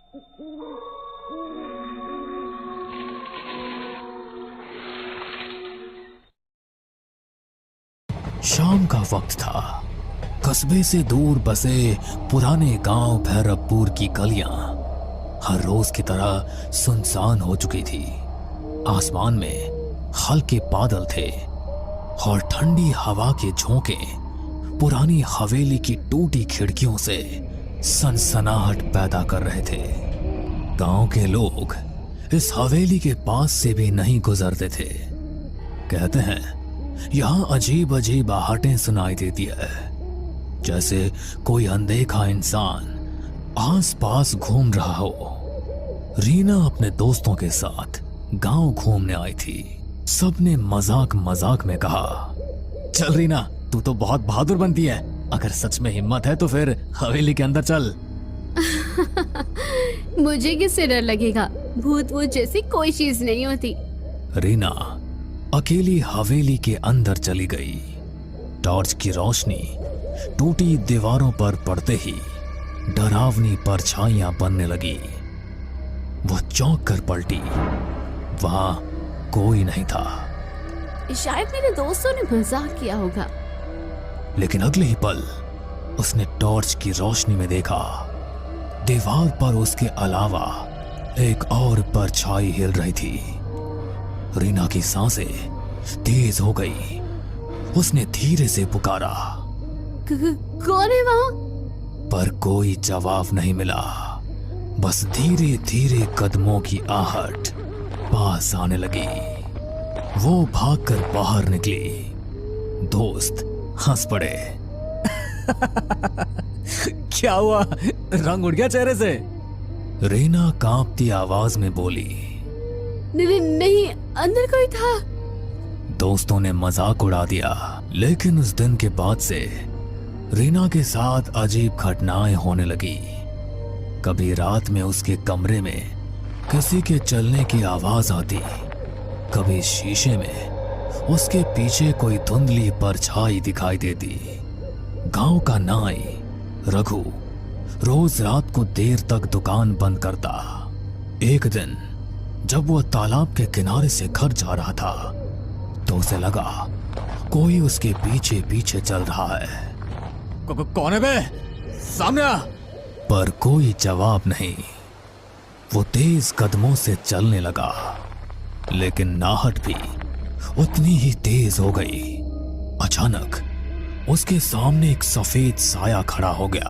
शाम का वक्त था। कस्बे से दूर बसे पुराने गांव भैरवपुर की गलियां हर रोज की तरह सुनसान हो चुकी थी। आसमान में हल्के बादल थे और ठंडी हवा के झोंके पुरानी हवेली की टूटी खिड़कियों से सनसनाहट पैदा कर रहे थे। गांव के लोग इस हवेली के पास से भी नहीं गुजरते थे। कहते हैं यहां अजीब अजीब आहटें सुनाई देती है, जैसे कोई अनदेखा इंसान आस पास घूम रहा हो। रीना अपने दोस्तों के साथ गांव घूमने आई थी। सबने मजाक मजाक में कहा, चल रीना, तू तो बहुत बहादुर बनती है। अगर सच में हिम्मत है तो फिर हवेली के अंदर चल। मुझे किससे डर लगेगा? भूत वूत जैसी कोई चीज नहीं होती। रीना अकेली हवेली के अंदर चली गई। टॉर्च की रोशनी टूटी दीवारों पर पड़ते ही डरावनी परछाइयां बनने लगी। वो चौंक कर पलटी। वहां कोई नहीं था। शायद मेरे दोस्तों ने मजाक किया होगा। लेकिन अगले ही पल उसने टॉर्च की रोशनी में देखा, दीवार पर उसके अलावा एक और परछाई हिल रही थी। रीना की सांसें तेज हो गई। उसने धीरे से पुकारा, कौन है वहां? पर कोई जवाब नहीं मिला। बस धीरे धीरे कदमों की आहट पास आने लगी। वो भागकर बाहर निकली। दोस्त हंस पड़े। क्या हुआ? रंग उड़ गया चेहरे से? रीना कांपती आवाज में बोली, नहीं, अंदर कोई था। दोस्तों ने मजाक उड़ा दिया। लेकिन उस दिन के बाद से रीना के साथ अजीब घटनाएं होने लगी। कभी रात में उसके कमरे में किसी के चलने की आवाज आती, कभी शीशे में उसके पीछे कोई धुंधली परछाई दिखाई देती। गांव का नाई रघु रोज रात को देर तक दुकान बंद करता। एक दिन जब वह तालाब के किनारे से घर जा रहा था तो उसे लगा कोई उसके पीछे पीछे चल रहा है। कौन है बे? सामने आ। पर कोई जवाब नहीं। वो तेज कदमों से चलने लगा, लेकिन नाहट भी उतनी ही तेज हो गई। अचानक उसके सामने एक सफेद साया खड़ा हो गया।